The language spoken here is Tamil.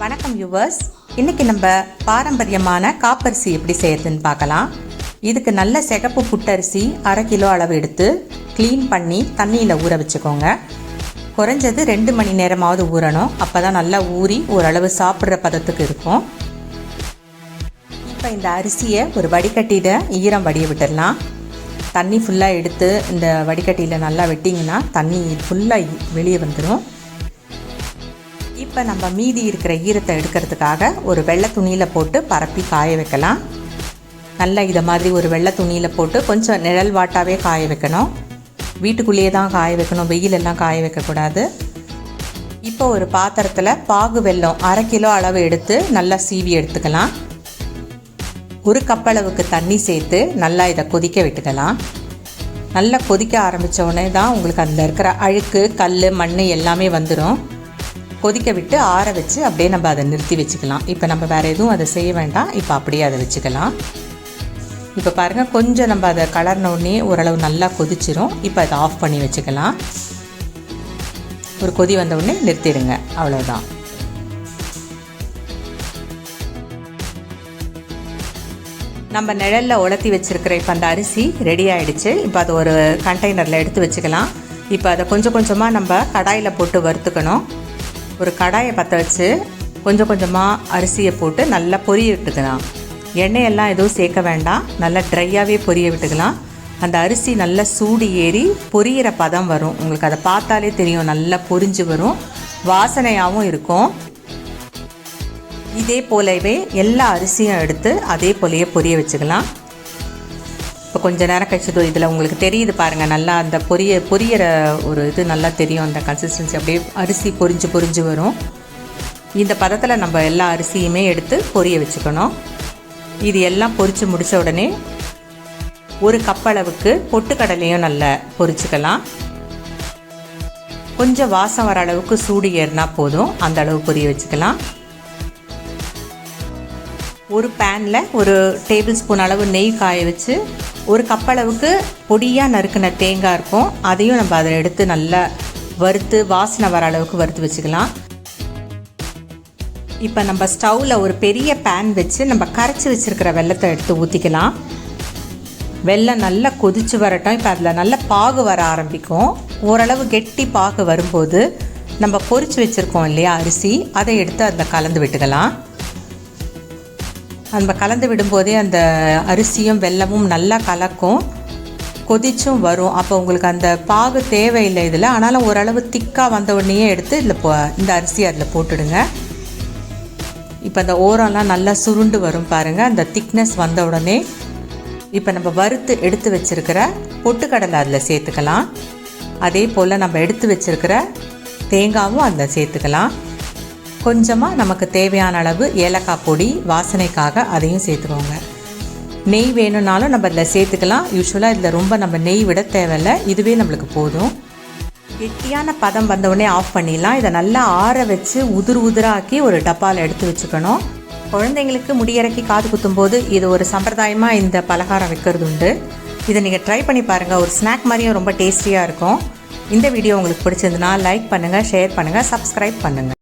வணக்கம் வியூவர்ஸ், இன்றைக்கி நம்ம பாரம்பரியமான காப்பரிசி எப்படி செய்யறதுன்னு பார்க்கலாம். இதுக்கு நல்ல சிகப்பு புட்டரிசி 1/2 கிலோ அளவு எடுத்து க்ளீன் பண்ணி தண்ணியில் ஊற வச்சுக்கோங்க. குறைஞ்சது 2 மணி நேரமாவது ஊறணும். அப்போ தான் நல்லா ஊறி ஓரளவு சாப்பிட்ற பதத்துக்கு இருக்கும். இப்போ இந்த அரிசியை ஒரு வடிகட்டியில் ஈரம் வடிய விட்டுடலாம். தண்ணி ஃபுல்லாக எடுத்து இந்த வடிகட்டியில் நல்லா வெட்டிங்கன்னா தண்ணி ஃபுல்லாக வெளியே வந்துடும். இப்போ நம்ம மீதி இருக்கிற ஈரத்தை எடுக்கிறதுக்காக ஒரு வெள்ளை துணியில் போட்டு பரப்பி காய வைக்கலாம். நல்லா இதை மாதிரி ஒரு வெள்ளை துணியில் போட்டு கொஞ்சம் நிழல் வாட்டாவே காய வைக்கணும். வீட்டுக்குள்ளேயே தான் காய வைக்கணும், வெயிலெல்லாம் காய வைக்கக்கூடாது. இப்போ ஒரு பாத்திரத்தில் பாகு வெல்லம் 1/2 கிலோ அளவு எடுத்து நல்லா சீவி எடுத்துக்கலாம். 1 கப் அளவுக்கு தண்ணி சேர்த்து நல்லா இதை கொதிக்க விட்டுக்கலாம். நல்லா கொதிக்க ஆரம்பித்த உடனே தான் உங்களுக்கு அதில் இருக்கிற அழுக்கு, கல், மண் எல்லாமே வந்துடும். கொதிக்க விட்டு ஆற வச்சு அப்படியே நம்ம அதை நிறுத்தி வச்சுக்கலாம். இப்போ நம்ம வேறு எதுவும் அதை செய்ய வேண்டாம். இப்போ அப்படியே அதை வச்சுக்கலாம். இப்போ பாருங்கள், கொஞ்சம் நம்ம அதை கலர்ன உடனே ஓரளவு நல்லா கொதிச்சிரும். இப்போ அதை ஆஃப் பண்ணி வச்சுக்கலாம். ஒரு கொதி வந்த உடனே நிறுத்திடுங்க, அவ்வளோதான். நம்ம நிழலில் உலர்த்தி வச்சுருக்கிற இப்போ அந்த அரிசி ரெடி ஆகிடுச்சு. இப்போ அதை ஒரு கண்டெய்னரில் எடுத்து வச்சுக்கலாம். இப்போ அதை கொஞ்சம் கொஞ்சமாக நம்ம கடாயில் போட்டு வறுத்துக்கணும். ஒரு கடாயை பற்ற வச்சு கொஞ்சம் கொஞ்சமாக அரிசியை போட்டு நல்லா பொரிய விட்டுக்கலாம். எண்ணெயெல்லாம் எதுவும் சேர்க்க வேண்டாம், நல்லா ட்ரையாகவே பொரிய விட்டுக்கலாம். அந்த அரிசி நல்லா சூடு ஏறி பொரியிற பதம் வரும். உங்களுக்கு அதை பார்த்தாலே தெரியும், நல்லா பொரிஞ்சு வரும், வாசனையாகவும் இருக்கும். இதே போலவே எல்லா அரிசியும் எடுத்து அதே போலயே பொரிய வச்சுக்கலாம். இப்போ கொஞ்சம் நேரம் கழிச்சதோ இதில் உங்களுக்கு தெரியுது பாருங்கள், நல்லா அந்த பொரியிற ஒரு இது நல்லா தெரியும். அந்த கன்சிஸ்டன்சி அப்படியே அரிசி பொரிஞ்சு வரும். இந்த பதத்தில் நம்ம எல்லா அரிசியுமே எடுத்து பொரிய வச்சுக்கணும். இது எல்லாம் பொரித்து முடித்த உடனே 1 கப் அளவுக்கு பொட்டுக்கடலையும் நல்லா பொரிச்சுக்கலாம். கொஞ்சம் வாசம் வர அளவுக்கு சூடு ஏறினா போதும், அந்த அளவு பொரிய வச்சுக்கலாம். ஒரு பேனில் 1 டேபிள் ஸ்பூன் அளவு நெய் காய வச்சு 1 கப் அளவுக்கு பொடியாக நறுக்கின தேங்காய் இருக்கும், அதையும் நம்ம அதை எடுத்து நல்லா வறுத்து வாசனை வர அளவுக்கு வறுத்து வச்சுக்கலாம். இப்போ நம்ம ஸ்டவ்வில் ஒரு பெரிய பேன் வச்சு நம்ம கரைச்சி வச்சுருக்கிற வெல்லத்தை எடுத்து ஊற்றிக்கலாம். வெல்லம் நல்லா கொதித்து வரட்டும். இப்போ அதில் நல்ல பாகு வர ஆரம்பிக்கும். ஓரளவு கெட்டி பாகு வரும்போது நம்ம பொரித்து வச்சுருக்கோம் இல்லையா அரிசி, அதை எடுத்து அதில் கலந்து விட்டுக்கலாம். நம்ம கலந்து விடும்போதே அந்த அரிசியும் வெல்லமும் நல்லா கலக்கும், கொதிச்சும் வரும். அப்போ உங்களுக்கு அந்த பாகு தேவையில்லை இதில். ஆனாலும் ஓரளவு திக்காக வந்த உடனேயே எடுத்து இதில் இந்த அரிசி அதில் போட்டுடுங்க. இப்போ அந்த ஓரம்லாம் நல்லா சுருண்டு வரும் பாருங்கள், அந்த திக்னஸ் வந்த உடனே இப்போ நம்ம வறுத்து எடுத்து வச்சுருக்கிற பொட்டுக்கடலை அதில் சேர்த்துக்கலாம். அதே போல் நம்ம எடுத்து வச்சுருக்கிற தேங்காயும் அதில் சேர்த்துக்கலாம். கொஞ்சமாக நமக்கு தேவையான அளவு ஏலக்காய் பொடி வாசனைக்காக அதையும் சேர்த்துக்கோங்க. நெய் வேணும்னாலும் நம்ம இதில் சேர்த்துக்கலாம். யூஸ்வலாக இதில் ரொம்ப நம்ம நெய் விட தேவையில்லை, இதுவே நம்மளுக்கு போதும். கெட்டியான பதம் வந்தவுடனே ஆஃப் பண்ணிடலாம். இதை நல்லா ஆற வச்சு உதிராக்கி ஒரு டப்பாவில் எடுத்து வச்சுக்கணும். குழந்தைங்களுக்கு முடியிறக்கி காது குத்தும்போது இது ஒரு சம்பிரதாயமாக இந்த பலகாரம் வைக்கிறது உண்டு. இதை நீங்கள் ட்ரை பண்ணி பாருங்கள். ஒரு ஸ்நாக் மாதிரியும் ரொம்ப டேஸ்டியாக இருக்கும். இந்த வீடியோ உங்களுக்கு பிடிச்சிருந்துன்னா லைக் பண்ணுங்கள், ஷேர் பண்ணுங்கள், சப்ஸ்கிரைப் பண்ணுங்கள்.